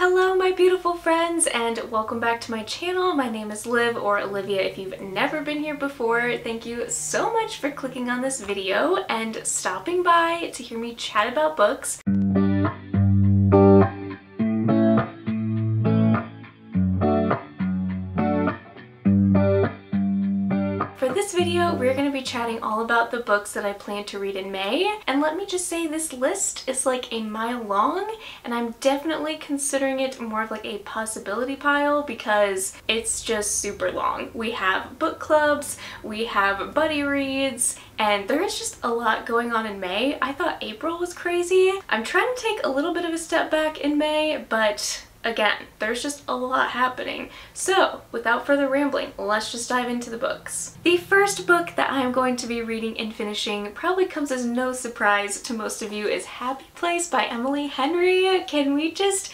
Hello my beautiful friends and welcome back to my channel. My name is Liv, or Olivia if you've never been here before. Thank you so much for clicking on this video and stopping by to hear me chat about books. For this video, we're going to be chatting all about the books that I plan to read in May, and let me just say this list is like a mile long, and I'm definitely considering it more of like a possibility pile because it's just super long. We have book clubs, we have buddy reads, and there is just a lot going on in May. I thought April was crazy. I'm trying to take a little bit of a step back in May, but again, there's just a lot happening. So, without further rambling, let's just dive into the books. The first book that I'm going to be reading and finishing probably comes as no surprise to most of you is Happy Place by Emily Henry. Can we just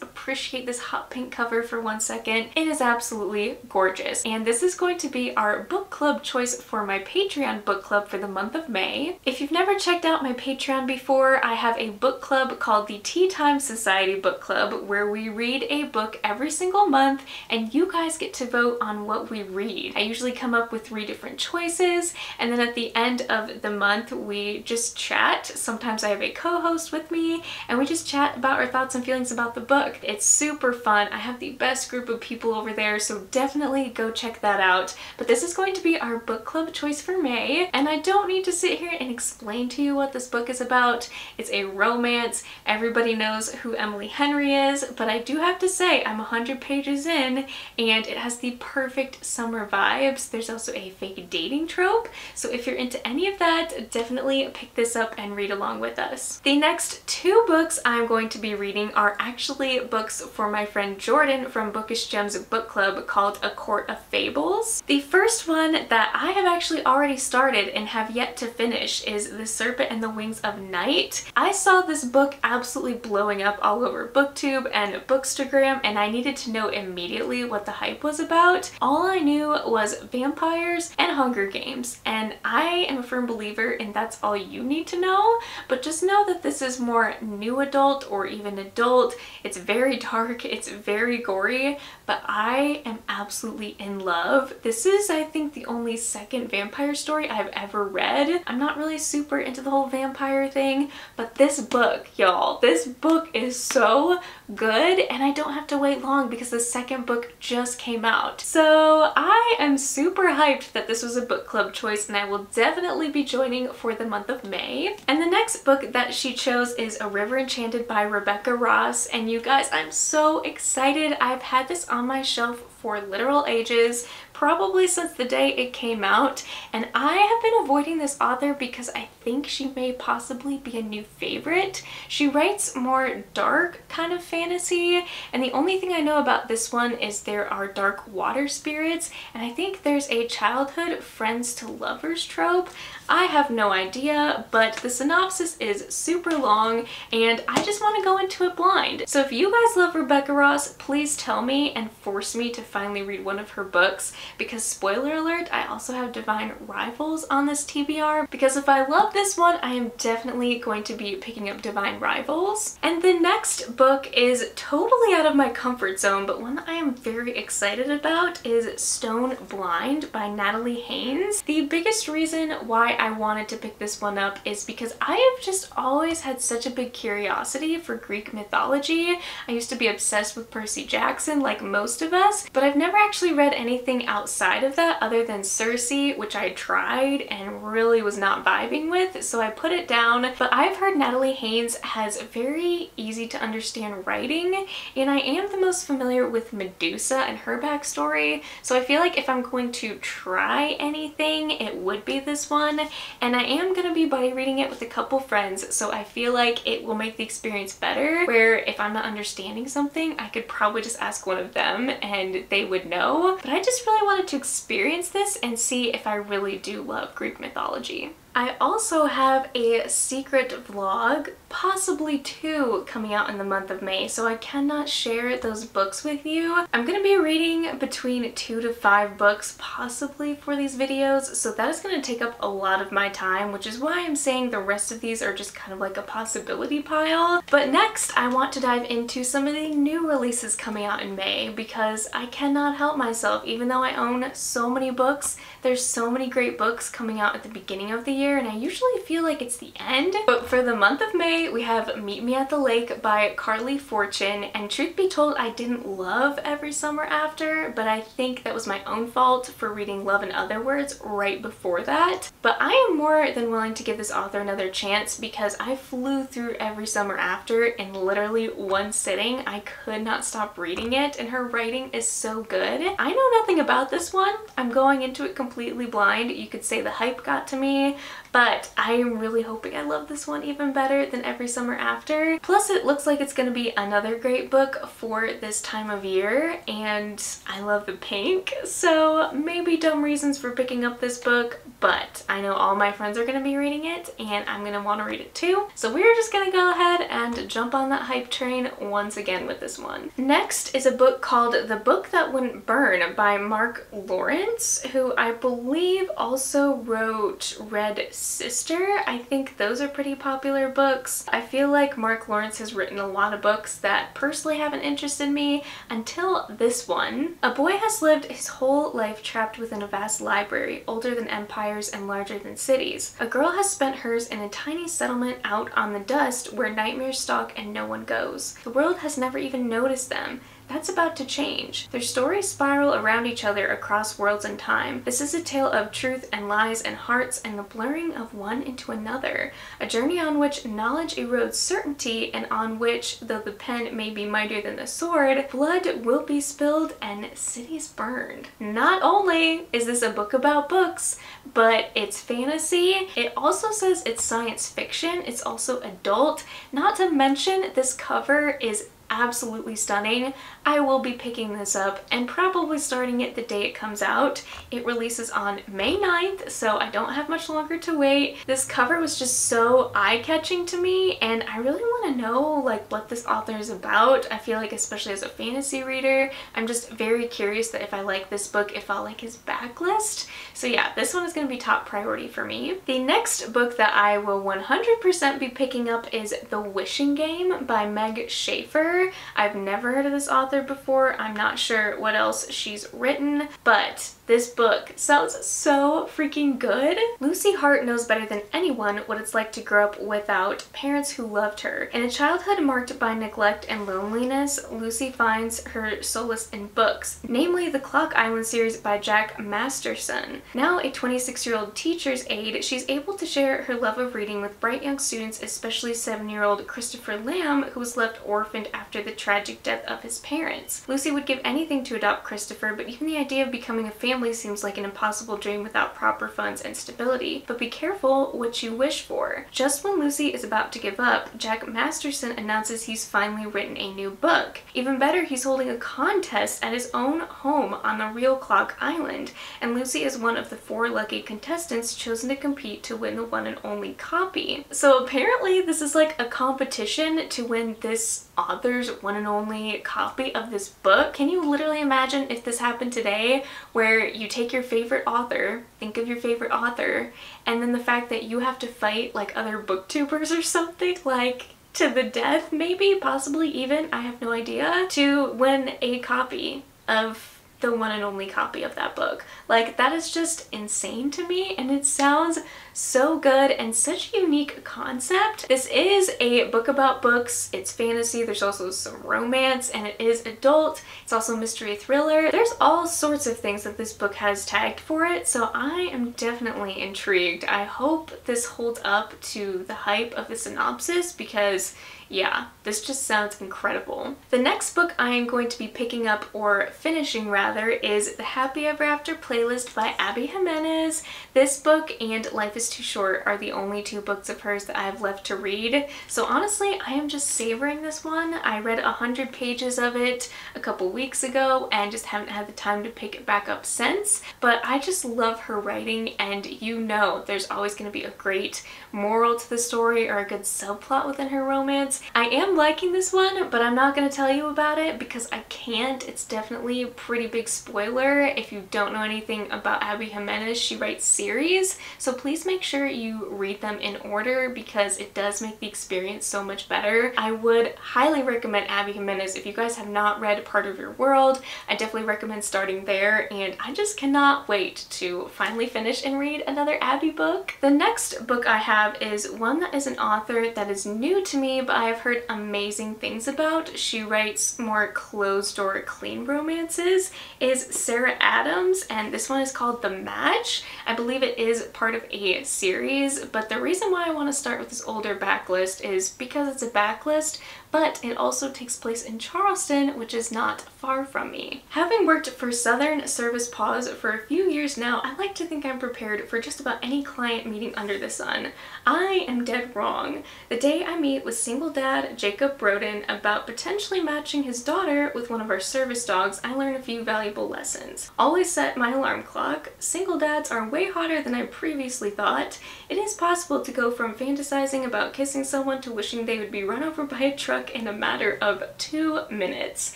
appreciate this hot pink cover for 1 second? It is absolutely gorgeous. And this is going to be our book club choice for my Patreon book club for the month of May. If you've never checked out my Patreon before, I have a book club called the Tea Time Society Book Club where we read a book every single month and you guys get to vote on what we read. I usually come up with 3 different choices, and then at the end of the month we just chat. Sometimes I have a co-host with me and we just chat about our thoughts and feelings about the book. It's super fun. I have the best group of people over there, so definitely go check that out. But this is going to be our book club choice for May, and I don't need to sit here and explain to you what this book is about. It's a romance. Everybody knows who Emily Henry is, but I do have to say I'm 100 pages in and it has the perfect summer vibes. There's also a fake dating trope, so if you're into any of that, definitely pick this up and read along with us. The next 2 books I'm going to be reading are actually books for my friend Jordan from Bookish Gems Book Club called A Court of Fables. The first one that I have actually already started and have yet to finish is The Serpent and the Wings of Night. I saw this book absolutely blowing up all over BookTube and Bookstagram, and I needed to know immediately what the hype was about. All I knew was vampires and Hunger Games, and I am a firm believer in that's all you need to know, but just know that this is more new adult or even adult. It's very dark, it's very gory, but I am absolutely in love. This is, I think, the only second vampire story I've ever read. I'm not really super into the whole vampire thing, but this book, y'all, this book is so good, and I don't have to wait long because the second book just came out. So I am super hyped that this was a book club choice, and I will definitely be joining for the month of May. And the next book that she chose is A River Enchanted by Rebecca Ross, and you guys, I'm so excited. I've had this on my shelf for literal ages, probably since the day it came out, and I have been avoiding this author because I think she may possibly be a new favorite. She writes more dark kind of fantasy, and the only thing I know about this one is there are dark water spirits, and I think there's a childhood friends to lovers trope. I have no idea, but the synopsis is super long and I just want to go into it blind. So if you guys love Rebecca Ross, please tell me and force me to finally read one of her books, because spoiler alert, I also have Divine Rivals on this TBR, because if I love this one, I am definitely going to be picking up Divine Rivals. And the next book is totally out of my comfort zone, but one that I am very excited about is Stone Blind by Natalie Haynes. The biggest reason why I wanted to pick this one up is because I have just always had such a big curiosity for Greek mythology. I used to be obsessed with Percy Jackson like most of us, but I've never actually read anything outside of that other than Circe, which I tried and really was not vibing with, so I put it down. But I've heard Natalie Haynes has very easy to understand writing, and I am the most familiar with Medusa and her backstory, so I feel like if I'm going to try anything, it would be this one. And I am going to be buddy reading it with a couple friends, so I feel like it will make the experience better, where if I'm not understanding something, I could probably just ask one of them and they would know. But I just really wanted to experience this and see if I really do love Greek mythology. I also have a secret vlog, possibly 2, coming out in the month of May, so I cannot share those books with you. I'm going to be reading between 2 to 5 books possibly for these videos, so that is going to take up a lot of my time, which is why I'm saying the rest of these are just kind of like a possibility pile. But next, I want to dive into some of the new releases coming out in May, because I cannot help myself. Even though I own so many books, there's so many great books coming out at the beginning of the year, and I usually feel like it's the end. But for the month of May, we have Meet Me at the Lake by Carly Fortune, and truth be told, I didn't love Every Summer After, but I think that was my own fault for reading Love in Other Words right before that. But I am more than willing to give this author another chance, because I flew through Every Summer After in literally one sitting. I could not stop reading it, and her writing is so good. I know nothing about this one. I'm going into it completely blind. You could say the hype got to me, but I am really hoping I love this one even better than Every Summer After. Plus, it looks like it's going to be another great book for this time of year, and I love the pink, so maybe dumb reasons for picking up this book, but I know all my friends are going to be reading it, and I'm going to want to read it too. So we're just going to go ahead and jump on that hype train once again with this one. Next is a book called The Book That Wouldn't Burn by Mark Lawrence, who I believe also wrote Red Sister. I think those are pretty popular books. I feel like Mark Lawrence has written a lot of books that personally haven't interested me until this one. A boy has lived his whole life trapped within a vast library, older than empires and larger than cities. A girl has spent hers in a tiny settlement out on the dust where nightmares stalk and no one goes. The world has never even noticed them. That's about to change. Their stories spiral around each other across worlds and time. This is a tale of truth and lies and hearts and the blurring of one into another. A journey on which knowledge erodes certainty, and on which, though the pen may be mightier than the sword, blood will be spilled and cities burned. Not only is this a book about books, but it's fantasy. It also says it's science fiction. It's also adult. Not to mention, this cover is absolutely stunning. I will be picking this up and probably starting it the day it comes out. It releases on May 9th, so I don't have much longer to wait. This cover was just so eye-catching to me, and I really want to know like what this author is about. I feel like, especially as a fantasy reader, I'm just very curious that if I like this book, if I'll like his backlist. So yeah, this one is going to be top priority for me. The next book that I will 100% be picking up is The Wishing Game by Meg Shaeffer. I've never heard of this author before. I'm not sure what else she's written, but this book sounds so freaking good. Lucy Hart knows better than anyone what it's like to grow up without parents who loved her. In a childhood marked by neglect and loneliness, Lucy finds her solace in books, namely the Clock Island series by Jack Masterson. Now a 26-year-old teacher's aide, she's able to share her love of reading with bright young students, especially 7-year-old Christopher Lamb, who was left orphaned after the tragic death of his parents. Lucy would give anything to adopt Christopher, but even the idea of becoming a family seems like an impossible dream without proper funds and stability. But be careful what you wish for. Just when Lucy is about to give up, Jack Masterson announces he's finally written a new book. Even better, he's holding a contest at his own home on the real Clock Island, and Lucy is one of the 4 lucky contestants chosen to compete to win the one and only copy. So apparently this is like a competition to win this author's one and only copy of this book. Can you literally imagine if this happened today, where you take your favorite author, think of your favorite author, and then the fact that you have to fight like other booktubers or something, like to the death maybe, possibly even, I have no idea, to win a copy of the one and only copy of that book. Like, that is just insane to me, and it sounds so good and such a unique concept. This is a book about books. It's fantasy, there's also some romance, and it is adult. It's also a mystery thriller. There's all sorts of things that this book has tagged for it, so I am definitely intrigued. I hope this holds up to the hype of the synopsis, because Yeah, this just sounds incredible. The next book I am going to be picking up, or finishing rather, is The Happy Ever After playlist by Abby Jimenez. This book and Life is Too Short are the only two books of hers that I have left to read. So honestly, I am just savoring this one. I read 100 pages of it a couple weeks ago and just haven't had the time to pick it back up since. But I just love her writing, and you know there's always going to be a great moral to the story or a good subplot within her romance. I am liking this one, but I'm not going to tell you about it because I can't. It's definitely a pretty big spoiler. If you don't know anything about Abby Jimenez, she writes series, so please make sure you read them in order because it does make the experience so much better. I would highly recommend Abby Jimenez. If you guys have not read Part of Your World, I definitely recommend starting there, and I just cannot wait to finally finish and read another Abby book. The next book I have is one that is an author that is new to me, but I have heard amazing things about. She writes more closed-door clean romances. Is Sarah Adams, and this one is called The Match. I believe it is part of a series, but the reason why I want to start with this older backlist is because it's a backlist, but it also takes place in Charleston, which is not far from me. Having worked for Southern Service Paws for a few years now, I like to think I'm prepared for just about any client meeting under the sun. I am dead wrong. The day I meet with single dad Jacob Broden about potentially matching his daughter with one of our service dogs, I learn a few valuable lessons. Always set my alarm clock. Single dads are way hotter than I previously thought. It is possible to go from fantasizing about kissing someone to wishing they would be run over by a truck in a matter of 2 minutes.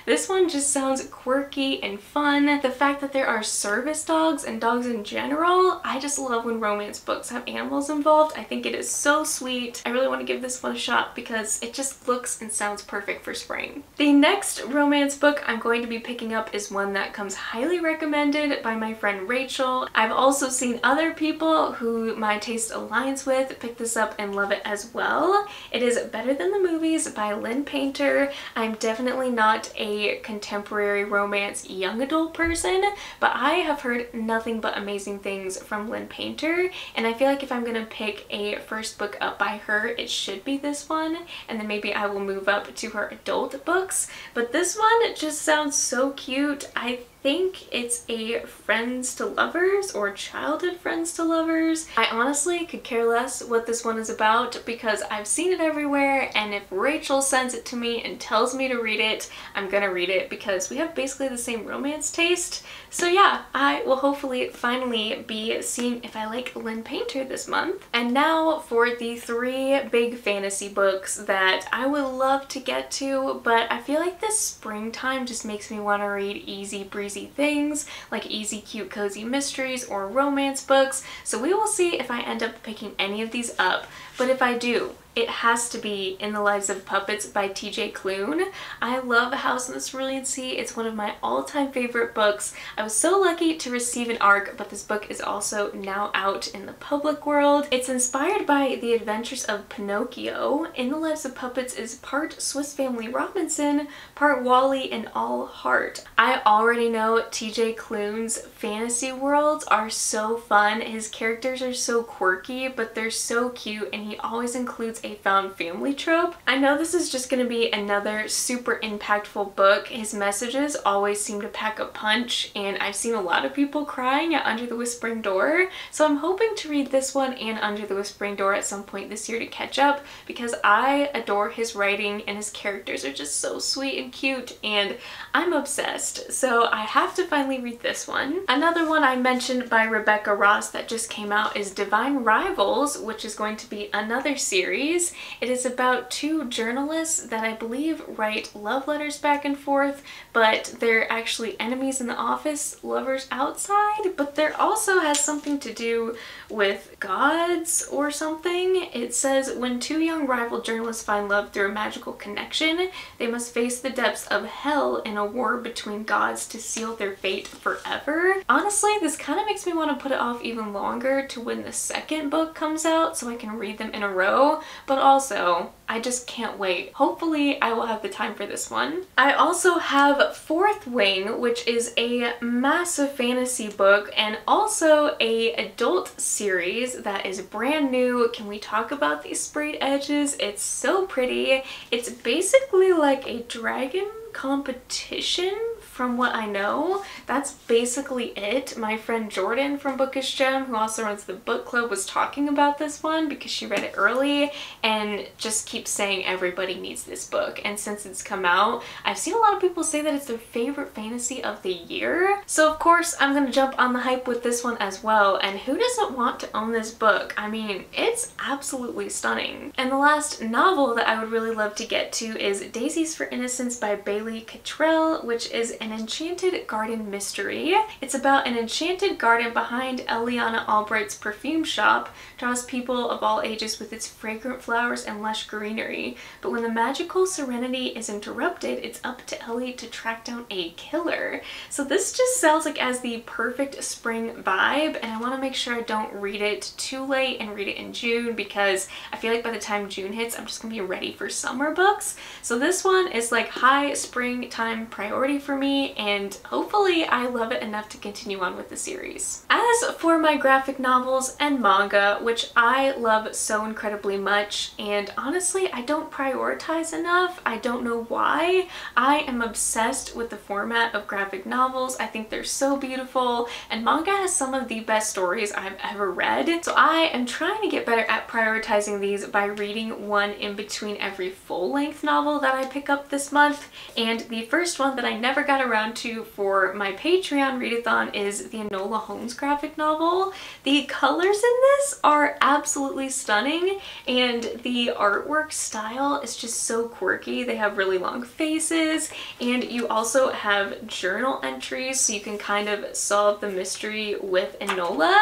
This one just sounds quirky and fun. The fact that there are service dogs and dogs in general, I just love when romance books have animals involved. I think it is so sweet. I really want to give this one a shot because it just looks and sounds perfect for spring. The next romance book I'm going to be picking up is one that comes highly recommended by my friend Rachel. I've also seen other people who my taste aligns with pick this up and love it as well. It is Better Than the Movies by Lynn Painter. I'm definitely not a contemporary romance young adult person, but I have heard nothing but amazing things from Lynn Painter, and I feel like if I'm gonna pick a first book up by her, it should be this one, and then maybe I will move up to her adult books. But this one just sounds so cute. I think it's a friends to lovers or childhood friends to lovers. I honestly could care less what this one is about because I've seen it everywhere, and if Rachel sends it to me and tells me to read it, I'm gonna read it because we have basically the same romance taste. So yeah, I will hopefully finally be seeing if I like Lynn Painter this month. And now for the 3 big fantasy books that I would love to get to, but I feel like this springtime just makes me want to read easy breezy things like easy cute cozy mysteries or romance books. So we will see if I end up picking any of these up, but if I do, it has to be In the Lives of Puppets by TJ Klune. I love House in the Cerulean Sea. It's one of my all-time favorite books. I was so lucky to receive an ARC, but this book is also now out in the public world. It's inspired by the adventures of Pinocchio. In the Lives of Puppets is part Swiss Family Robinson, part Wally, and all heart. I already know TJ Klune's fantasy worlds are so fun. His characters are so quirky, but they're so cute, and he always includes a found family trope. I know this is just going to be another super impactful book. His messages always seem to pack a punch, and I've seen a lot of people crying at Under the Whispering Door, so I'm hoping to read this one and Under the Whispering Door at some point this year to catch up because I adore his writing and his characters are just so sweet and cute, and I'm obsessed. So I have to finally read this one. Another one I mentioned by Rebecca Ross that just came out is Divine Rivals, which is going to be another series. It is about 2 journalists that I believe write love letters back and forth, but they're actually enemies in the office, lovers outside, but there also has something to do with gods or something. It says when 2 young rival journalists find love through a magical connection, they must face the depths of hell in a war between gods to seal their fate forever. Honestly, this kind of makes me want to put it off even longer to when the second book comes out so I can read them time in a row, but also I just can't wait. Hopefully I will have the time for this one. I also have Fourth Wing, which is a massive fantasy book and also a adult series that is brand new. Can we talk about these sprayed edges? It's so pretty. It's basically like a dragon competition from what I know. That's basically it. My friend Jordan from Bookish Gem, who also runs the book club, was talking about this one because she read it early and just keeps saying everybody needs this book. And since it's come out, I've seen a lot of people say that it's their favorite fantasy of the year. So of course I'm gonna jump on the hype with this one as well. And who doesn't want to own this book? I mean, it's absolutely stunning. And the last novel that I would really love to get to is Daisies for Innocence by Cattrell, which is an enchanted garden mystery. It's about an enchanted garden behind Eliana Albright's perfume shop, draws people of all ages with its fragrant flowers and lush greenery. But when the magical serenity is interrupted, it's up to Ellie to track down a killer. So this just sounds like as the perfect spring vibe, and I want to make sure I don't read it too late and read it in June, because I feel like by the time June hits, I'm just gonna be ready for summer books. So this one is like high springtime priority for me, and hopefully I love it enough to continue on with the series. As for my graphic novels and manga, which I love so incredibly much, and honestly I don't prioritize enough, I don't know why. I am obsessed with the format of graphic novels. I think they're so beautiful, and manga has some of the best stories I've ever read. So I am trying to get better at prioritizing these by reading one in between every full-length novel that I pick up this month. And the first one that I never got around to for my Patreon readathon is the Enola Holmes graphic novel. The colors in this are absolutely stunning, and the artwork style is just so quirky. They have really long faces, and you also have journal entries so you can kind of solve the mystery with Enola.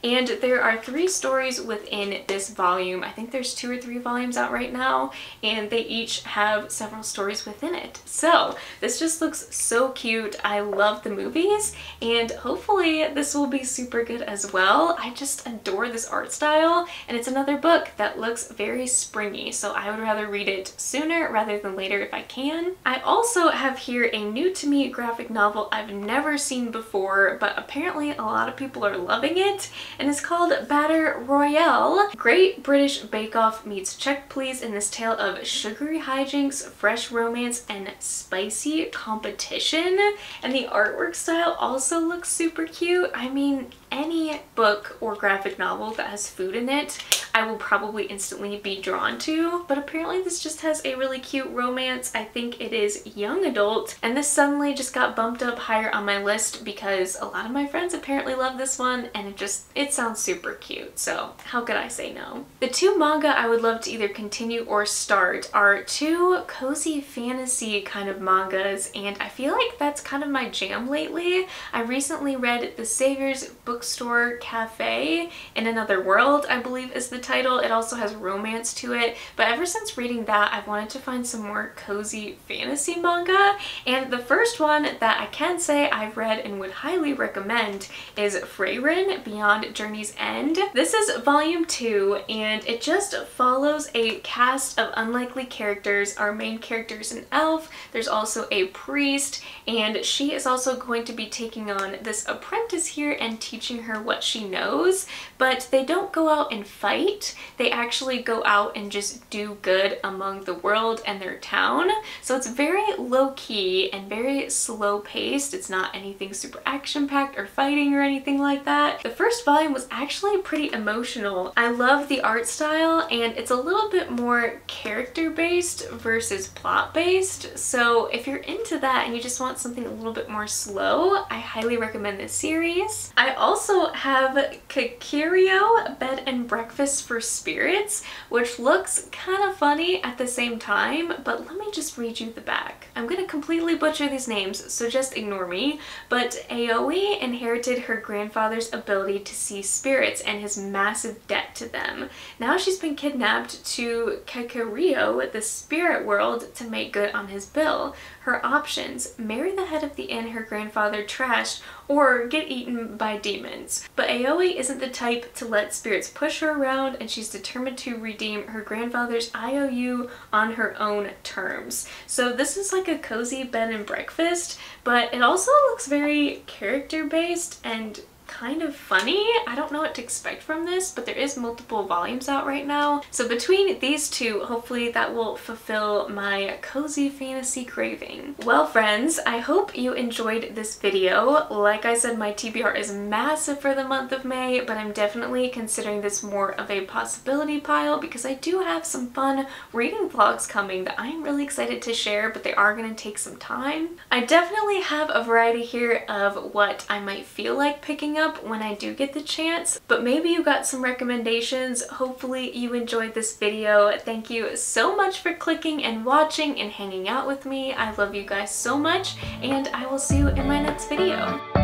And there are 3 stories within this volume. I think there's 2 or 3 volumes out right now, and they each have several stories within it. So this just looks so cute. I love the movies, and hopefully this will be super good as well. I just adore this art style, and it's another book that looks very springy, so I would rather read it sooner rather than later if I can. I also have here a new to me graphic novel I've never seen before, but apparently a lot of people are loving it, and it's called Batter Royale. Great British Bake Off meets Check Please in this tale of sugary hijinks, fresh romance, and spicy competition. And the artwork style also looks super cute. I mean, any book or graphic novel that has food in it, I will probably instantly be drawn to, but apparently this just has a really cute romance. I think it is young adult, and this suddenly just got bumped up higher on my list because a lot of my friends apparently love this one, and it sounds super cute, so how could I say no? The 2 manga I would love to either continue or start are 2 cozy fantasy kind of mangas, and I feel like that's kind of my jam lately. I recently read The Savior's Bookstore Cafe in Another World, I believe is the title. It also has romance to it, but ever since reading that, I've wanted to find some more cozy fantasy manga, and the first one that I can say I've read and would highly recommend is Freyrin Beyond Journey's End. This is volume 2, and it just follows a cast of unlikely characters. Our main character is an elf, there's also a priest, and she is also going to be taking on this apprentice here and teaching her what she knows, but they don't go out and fight. They actually go out and just do good among the world and their town. So it's very low-key and very slow-paced. It's not anything super action-packed or fighting or anything like that. The first volume was actually pretty emotional. I love the art style, and it's a little bit more character-based versus plot-based. So if you're into that and you just want something a little bit more slow, I highly recommend this series. I also have Kakirio Bed and Breakfast for Spirits, which looks kind of funny at the same time, but let me just read you the back. I'm gonna completely butcher these names, so just ignore me, but Aoi inherited her grandfather's ability to see spirits and his massive debt to them. Now she's been kidnapped to Kakirio, the spirit world, to make good on his bill. will. Her options: marry the head of the inn her grandfather trashed, or get eaten by demons. But Aoi isn't the type to let spirits push her around, and she's determined to redeem her grandfather's IOU on her own terms. So this is like a cozy bed and breakfast, but it also looks very character-based and kind of funny. I don't know what to expect from this, but there is multiple volumes out right now. So between these two, hopefully that will fulfill my cozy fantasy craving. Well friends, I hope you enjoyed this video. Like I said, my TBR is massive for the month of May, but I'm definitely considering this more of a possibility pile because I do have some fun reading vlogs coming that I'm really excited to share, but they are going to take some time. I definitely have a variety here of what I might feel like picking up when I do get the chance, but maybe you got some recommendations. Hopefully you enjoyed this video. Thank you so much for clicking and watching and hanging out with me. I love you guys so much, and I will see you in my next video.